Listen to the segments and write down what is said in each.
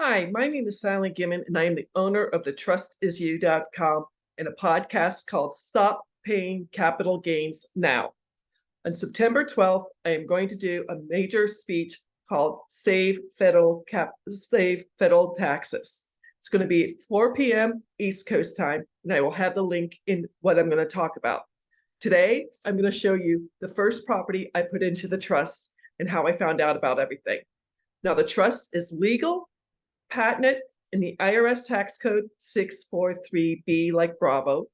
Hi, my name is Sally Gimmon, and I am the owner of the trustisyou.com and a podcast called Stop Paying Capital Gains Now. On September 12th, I am going to do a major speech called Save Federal Taxes. It's going to be at 4 p.m. East Coast time, and I will have the link in what I'm going to talk about. Today, I'm going to show you the first property I put into the trust and how I found out about everything. Now, the trust is legal, patented in the IRS Tax Code 643B, like Bravo.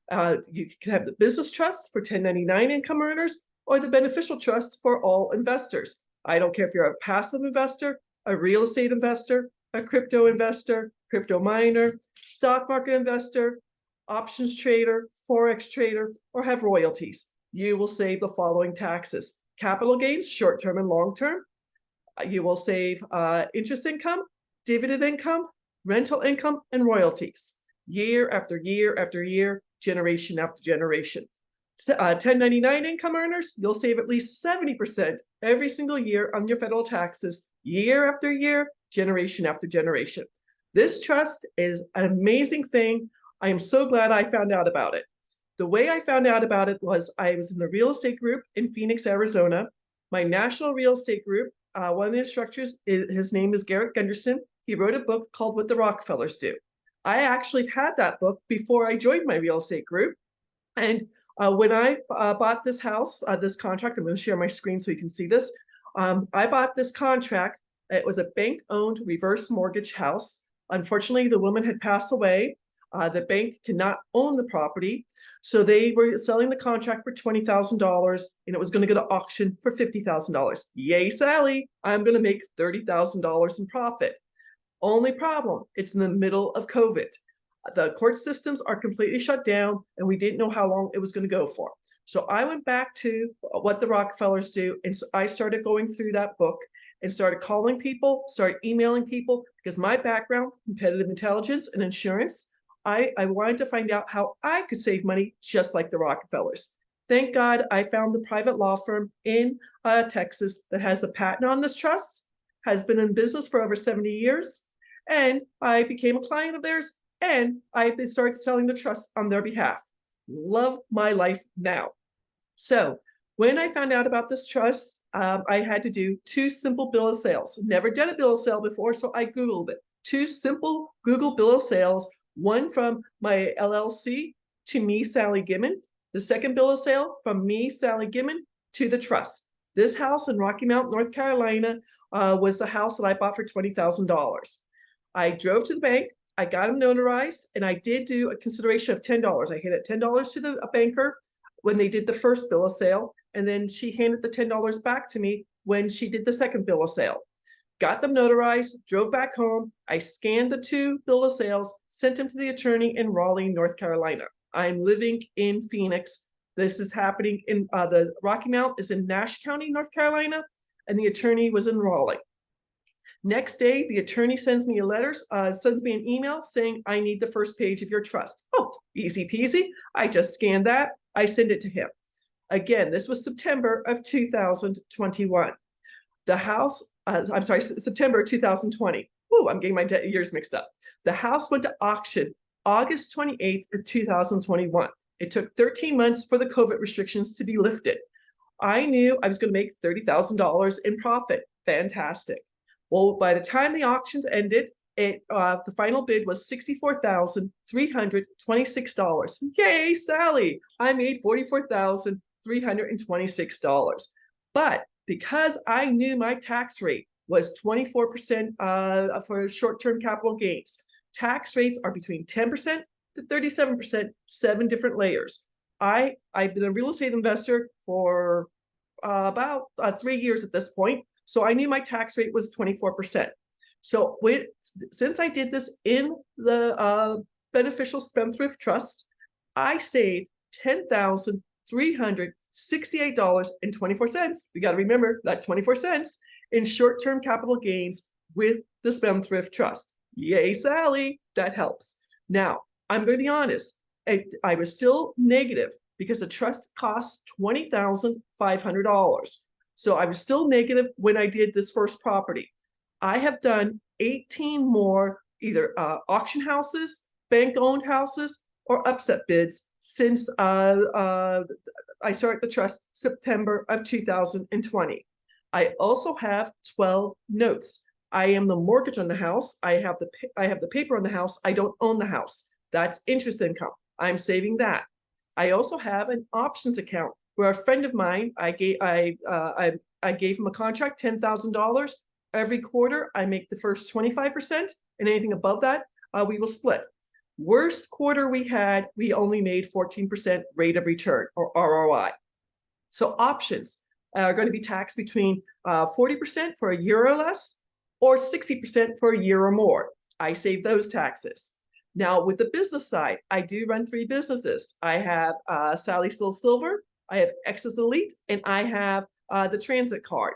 You can have the business trust for 1099 income earners or the beneficial trust for all investors. I don't care if you're a passive investor, a real estate investor, a crypto investor, crypto miner, stock market investor, options trader, forex trader, or have royalties. You will save the following taxes: capital gains, short-term and long-term. You will save interest income, dividend income, rental income, and royalties, year after year after year, generation after generation. 1099 income earners, you'll save at least 70% every single year on your federal taxes, year after year, generation after generation. This trust is an amazing thing. I am so glad I found out about it. The way I found out about it was I was in the real estate group in Phoenix, Arizona. My national real estate group, one of the instructors, his name is Garrett Gunderson. He wrote a book called What the Rockefellers Do. I actually had that book before I joined my real estate group. And when I bought this house, this contract, I'm going to share my screen so you can see this. I bought this contract. It was a bank-owned reverse mortgage house. Unfortunately, the woman had passed away. The bank cannot own the property. So they were selling the contract for $20,000 and it was going to go to auction for $50,000. Yay, Sally, I'm going to make $30,000 in profit. Only problem, it's in the middle of COVID. The court systems are completely shut down and we didn't know how long it was going to go for. So I went back to What the Rockefellers Do, and so I started going through that book and started calling people, started emailing people, because my background, competitive intelligence and insurance, I wanted to find out how I could save money just like the Rockefellers. Thank God I found the private law firm in Texas that has a patent on this trust, has been in business for over 70 years, and I became a client of theirs, and I started selling the trust on their behalf. Love my life now. So when I found out about this trust, I had to do 2 simple bill of sales. Never done a bill of sale before, so I Googled it. 2 simple Google bill of sales, one from my LLC to me, Sally Gimmon. The second bill of sale from me, Sally Gimmon, to the trust. This house in Rocky Mount, North Carolina, was the house that I bought for $20,000. I drove to the bank, I got them notarized, and I did do a consideration of $10. I handed $10 to the banker when they did the first bill of sale, and then she handed the $10 back to me when she did the second bill of sale. Got them notarized, drove back home. I scanned the 2 bill of sales, sent them to the attorney in Raleigh, North Carolina. I'm living in Phoenix. This is happening in the Rocky Mount is in Nash County, North Carolina, and the attorney was in Raleigh. Next day, the attorney sends me sends me an email saying, I need the first page of your trust. Oh, easy peasy. I just scanned that. I send it to him. Again, this was September of 2021. The house, I'm sorry, September 2020. Oh, I'm getting my years mixed up. The house went to auction August 28th of 2021. It took 13 months for the COVID restrictions to be lifted. I knew I was going to make $30,000 in profit. Fantastic. Well, by the time the auctions ended, the final bid was $64,326. Yay, Sally! I made $44,326. But because I knew my tax rate was 24% for short-term capital gains, tax rates are between 10% to 37%, 7 different layers. I've been a real estate investor for about 3 years at this point. So I knew my tax rate was 24%. So since I did this in the beneficial Spendthrift Trust, I saved $10,368.24. We got to remember that 24 cents in short-term capital gains with the Spendthrift Trust. Yay, Sally, that helps. Now, I'm going to be honest. I was still negative because the trust cost $20,500. So I was still negative when I did this first property. I have done 18 more either auction houses, bank-owned houses, or upset bids since I started the trust September of 2020. I also have 12 notes. I am the mortgage on the house. I have the paper on the house. I don't own the house. That's interest income. I'm saving that. I also have an options account where a friend of mine, I gave him a contract, $10,000. Every quarter, I make the first 25%, and anything above that, we will split. Worst quarter we had, we only made 14% rate of return, or ROI. So options are going to be taxed between 40% for a year or less, or 60% for a year or more. I save those taxes. Now, with the business side, I do run 3 businesses. I have Sally Still Silver, I have X's Elite, and I have the transit card.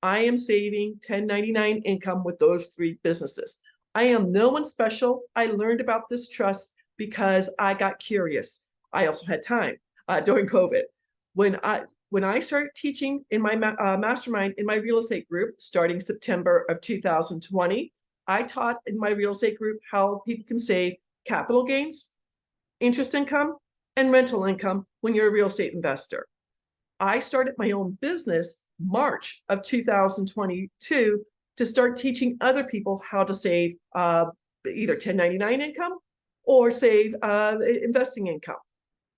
I am saving 1099 income with those 3 businesses. I am no one special. I learned about this trust because I got curious. I also had time during COVID. When I started teaching in my mastermind in my real estate group, starting September of 2020, I taught in my real estate group how people can save capital gains, interest income, and rental income when you're a real estate investor. I started my own business March of 2022 to start teaching other people how to save either 1099 income or save investing income.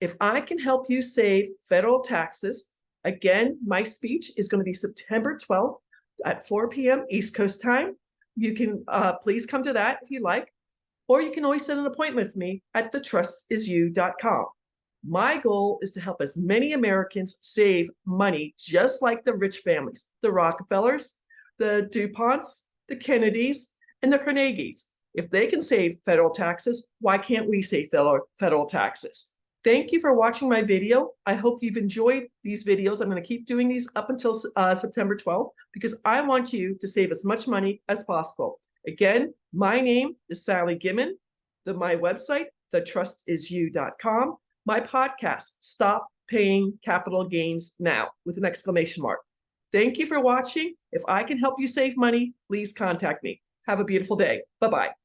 If I can help you save federal taxes, again, my speech is going to be September 12th at 4 p.m. East Coast time. You can please come to that if you like, or you can always set an appointment with me at thetrustisyou.com. My goal is to help as many Americans save money, just like the rich families, the Rockefellers, the DuPonts, the Kennedys, and the Carnegies. If they can save federal taxes, why can't we save federal taxes? Thank you for watching my video. I hope you've enjoyed these videos. I'm going to keep doing these up until September 12th because I want you to save as much money as possible. Again, my name is Sally Gimmon. My website, thetrustisyou.com. My podcast, Stop Paying Capital Gains Now, with an exclamation mark. Thank you for watching. If I can help you save money, please contact me. Have a beautiful day. Bye-bye.